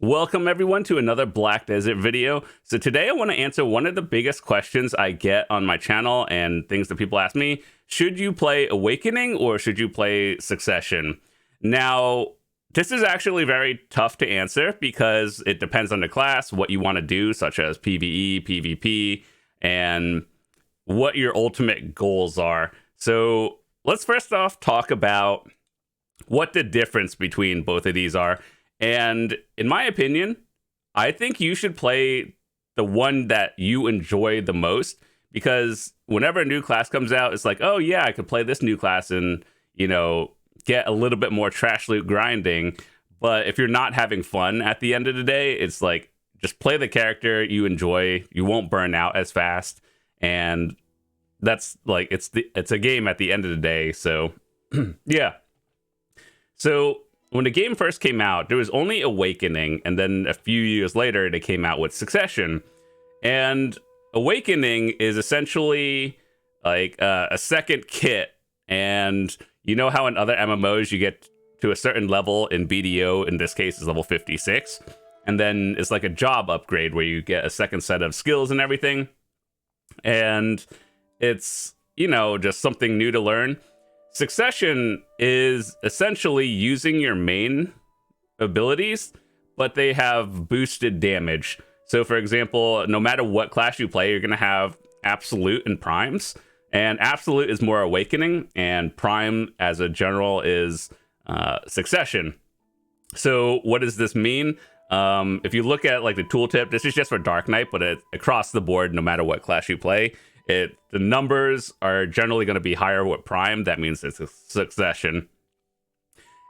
Welcome everyone to another Black Desert video. So today I want to answer one of the biggest questions I get on my channel and things that people ask me. Should you play Awakening or should you play Succession? Now, this is actually very tough to answer because it depends on the class, what you want to do, such as PvE, PvP, and what your ultimate goals are. So let's first off talk about what the difference between both of these are. And in my opinion, I think you should play the one that you enjoy the most, because whenever a new class comes out, it's like, oh yeah, I could play this new class and, you know, get a little bit more trash loot grinding. But if you're not having fun at the end of the day, it's like, just play the character you enjoy. You won't burn out as fast. And that's like, it's a game at the end of the day. So yeah. So when the game first came out, there was only Awakening, and then a few years later, they came out with Succession. And Awakening is essentially like a second kit. And you know how in other MMOs you get to a certain level in BDO, in this case is level 56, and then it's like a job upgrade where you get a second set of skills and everything. And it's, you know, just something new to learn. Succession is essentially using your main abilities, but they have boosted damage. So for example, no matter what class you play, you're going to have Absolute and Primes. And Absolute is more Awakening, and Prime as a general is Succession. So what does this mean? If you look at like the tooltip, this is just for Dark Knight, but across the board, no matter what class you play, the numbers are generally going to be higher with Prime. That means it's a Succession.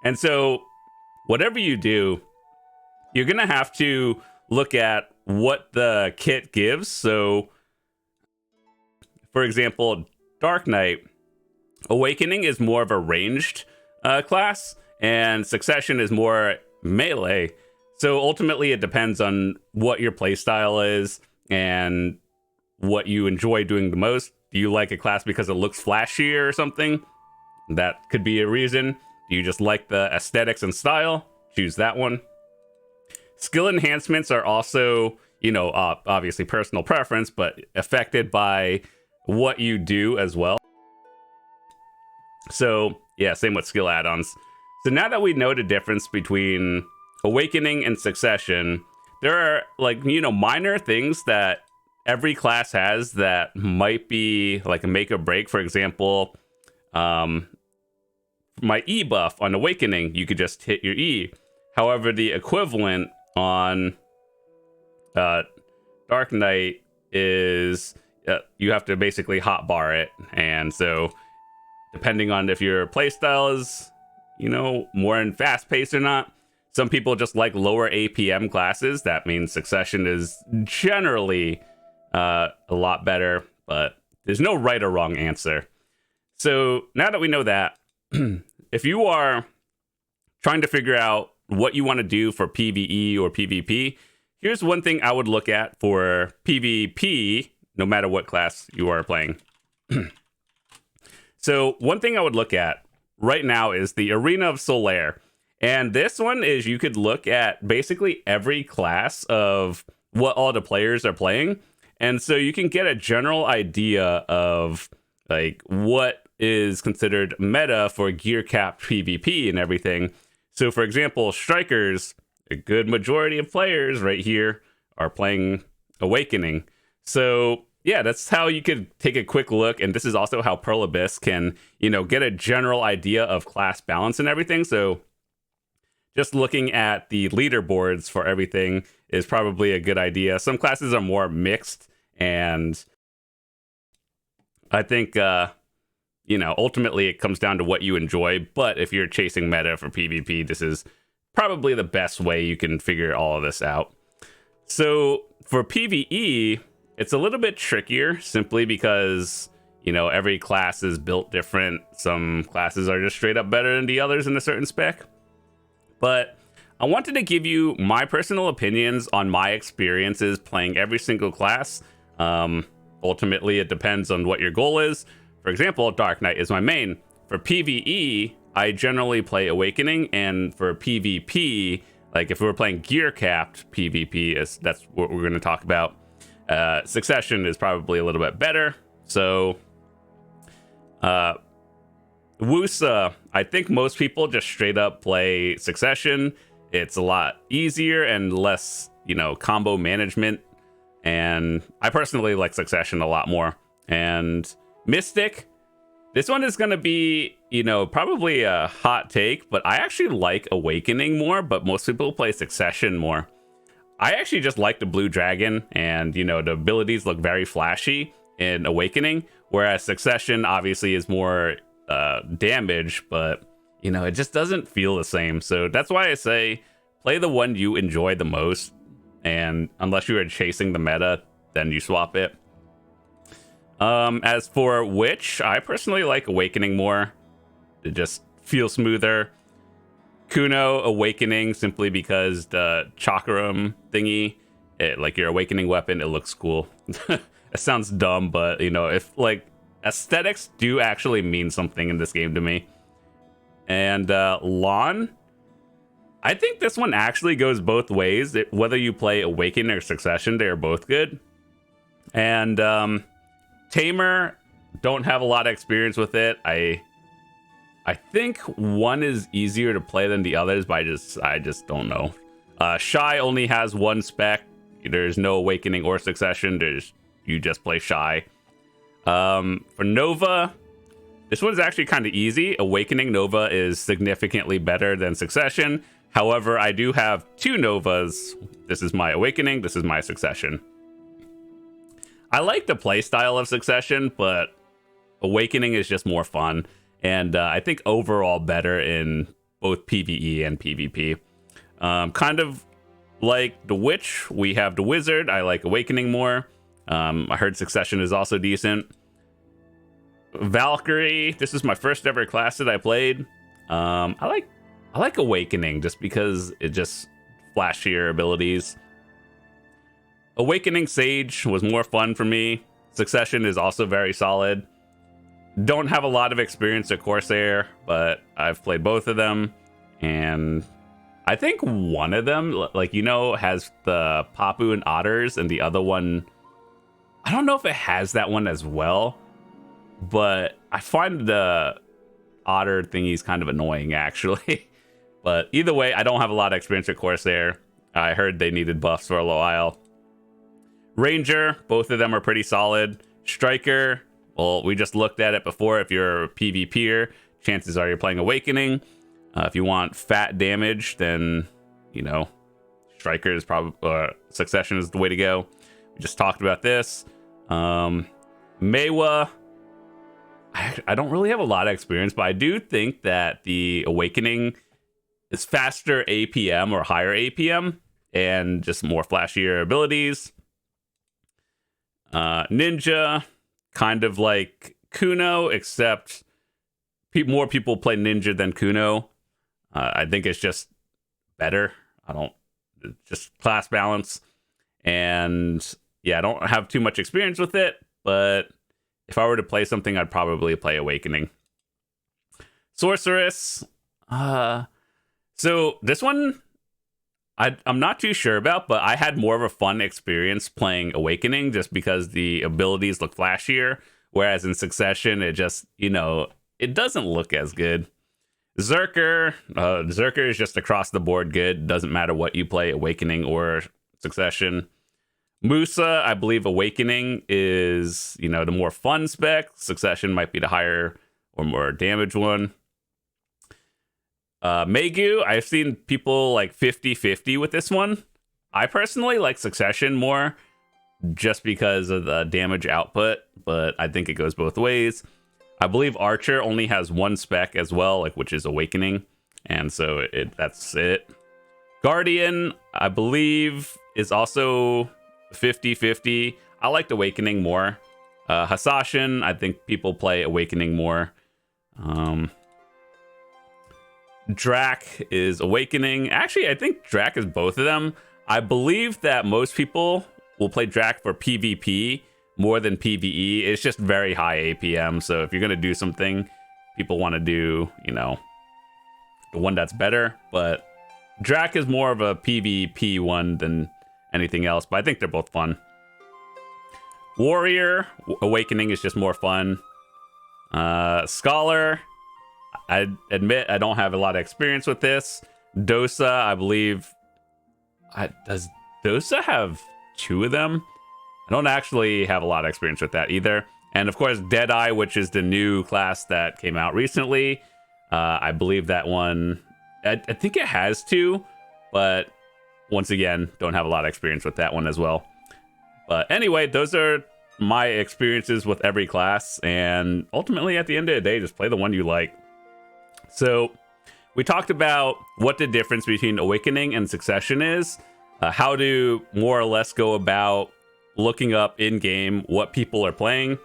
And so whatever you do, you're going to have to look at what the kit gives. So for example, Dark Knight, Awakening is more of a ranged class, and Succession is more melee. So ultimately it depends on what your playstyle is and what you enjoy doing the most. Do you like a class because it looks flashier or something? That could be a reason. Do you just like the aesthetics and style? Choose that one. Skill enhancements are also, you know, obviously personal preference, but affected by what you do as well. So yeah, same with skill add-ons. So now that we know the difference between Awakening and Succession, there are, like, you know, minor things that every class has that might be like a make or break. For example, my E buff on Awakening, you could just hit your E. However, the equivalent on Dark Knight is you have to basically hotbar it. And so depending on if your playstyle is, you know, more in fast pace or not, some people just like lower APM classes. That means Succession is generally a lot better, but there's no right or wrong answer. So now that we know that, if you are trying to figure out what you want to do for PvE or PvP, here's one thing I would look at for PvP, no matter what class you are playing. So one thing I would look at right now is the Arena of Solaire. And this one is, you could look at basically every class of what all the players are playing. And so you can get a general idea of like what is considered meta for gear cap PvP and everything. So for example, Strikers, a good majority of players right here are playing Awakening. So yeah, that's how you could take a quick look. And this is also how Pearl Abyss can, you know, get a general idea of class balance and everything. So just looking at the leaderboards for everything is probably a good idea. Some classes are more mixed, and I think, you know, ultimately it comes down to what you enjoy. But if you're chasing meta for PvP, this is probably the best way you can figure all of this out. So for PvE, it's a little bit trickier simply because, you know, every class is built different. Some classes are just straight up better than the others in a certain spec. But I wanted to give you my personal opinions on my experiences playing every single class. Ultimately, it depends on what your goal is. For example, Dark Knight is my main. For PvE, I generally play Awakening, and for PvP, Like if we were playing gear capped PvP, that's what we're going to talk about. Succession is probably a little bit better. So Wusa, I think most people just straight up play Succession. It's a lot easier and less, combo management. And I personally like Succession a lot more. And Mystic, this one is going to be, probably a hot take, but I actually like Awakening more, but most people play Succession more. I actually just like the Blue Dragon, and, the abilities look very flashy in Awakening, whereas Succession obviously is more damage, but, it just doesn't feel the same. So that's why I say play the one you enjoy the most, and unless you are chasing the meta, then you swap it. As for Witch, I personally like Awakening more. It just feels smoother. Kuno, Awakening, simply because the chakram thingy, like your Awakening weapon, it looks cool. It sounds dumb, but, if, like, aesthetics do actually mean something in this game to me. And Lon, I think this one actually goes both ways. Whether you play Awakening or Succession, they are both good. And Tamer, don't have a lot of experience with it. I think one is easier to play than the others, but I just don't know. Shy only has one spec. There's no Awakening or Succession. You just play Shy. For Nova, this one's actually kind of easy. Awakening Nova is significantly better than Succession. However, I do have two Novas. This is my Awakening. This is my Succession. I like the playstyle of Succession, but Awakening is just more fun. And I think overall better in both PvE and PvP. Kind of like the Witch, we have the Wizard. I like Awakening more. I heard Succession is also decent. Valkyrie, this is my first ever class that I played. I like Awakening just because it just flashier abilities. Awakening Sage was more fun for me. Succession is also very solid. Don't have a lot of experience at Corsair, but I've played both of them. And I think one of them, has the Papu and Otters, and the other one, I don't know if it has that one as well. But I find the Otter thingies kind of annoying, actually. But either way, I don't have a lot of experience with Corsair. I heard they needed buffs for a while. Ranger, both of them are pretty solid. Striker, well, we just looked at it before. If you're a PvPer, chances are you're playing Awakening. If you want fat damage, then, Striker is probably... Succession is the way to go. We just talked about this. Maewa, I don't really have a lot of experience, but I do think that the Awakening is faster APM or higher APM and just more flashier abilities. Ninja, kind of like Kuno, except more people play Ninja than Kuno. I think it's just better. Just class balance. And yeah, I don't have too much experience with it, but if I were to play something, I'd probably play Awakening. Sorceress. So this one, I'm not too sure about, but I had more of a fun experience playing Awakening just because the abilities look flashier, whereas in Succession, it just, it doesn't look as good. Zerker. Zerker is just across the board good. Doesn't matter what you play, Awakening or Succession. Musa, I believe Awakening is, the more fun spec. Succession might be the higher or more damage one. Megu, I've seen people like 50-50 with this one. I personally like Succession more just because of the damage output, but I think it goes both ways. I believe Archer only has one spec as well, which is Awakening, and so that's it. Guardian, I believe, is also 50-50. I liked Awakening more. Hasashin, I think people play Awakening more. Drac is Awakening. Actually, I think Drac is both of them. I believe that most people will play Drac for PvP more than PvE. It's just very high APM. So if you're going to do something, people want to do, the one that's better. But Drac is more of a PvP one than anything else, but I think they're both fun. Warrior Awakening is just more fun. Scholar, I admit I don't have a lot of experience with this. Dosa, I believe. Does Dosa have 2 of them? I don't actually have a lot of experience with that either. And of course, Deadeye, which is the new class that came out recently. I believe that one, I think it has 2, but once again, don't have a lot of experience with that one as well. But anyway, those are my experiences with every class. And ultimately, at the end of the day, just play the one you like. So we talked about what the difference between Awakening and Succession is, how to more or less go about looking up in-game what people are playing.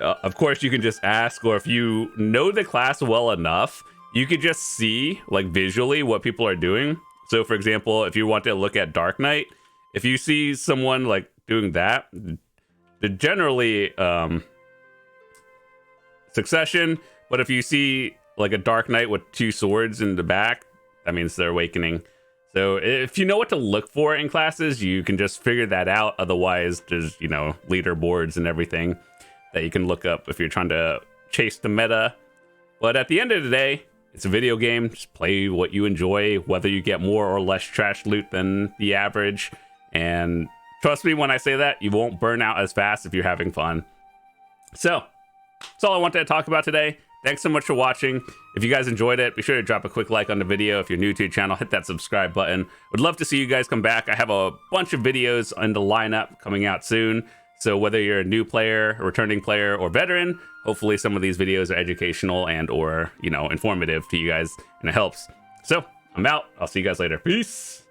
Of course, you can just ask, or if you know the class well enough, you could just see, like, visually what people are doing. So, for example, if you want to look at Dark Knight, if you see someone, like, doing that, they're generally Succession. But if you see, like, a Dark Knight with 2 swords in the back, that means they're Awakening. So if you know what to look for in classes, you can just figure that out. Otherwise, there's, you know, leaderboards and everything that you can look up if you're trying to chase the meta. But at the end of the day, it's a video game. Just play what you enjoy, whether you get more or less trash loot than the average. And trust me when I say that, you won't burn out as fast if you're having fun. So that's all I wanted to talk about today. Thanks so much for watching. If you guys enjoyed it, be sure to drop a quick like on the video. If you're new to the channel, hit that subscribe button. Would love to see you guys come back. I have a bunch of videos in the lineup coming out soon. So whether you're a new player, a returning player, or veteran, hopefully some of these videos are educational and or, you know, informative to you guys, and it helps. So I'm out. I'll see you guys later. Peace.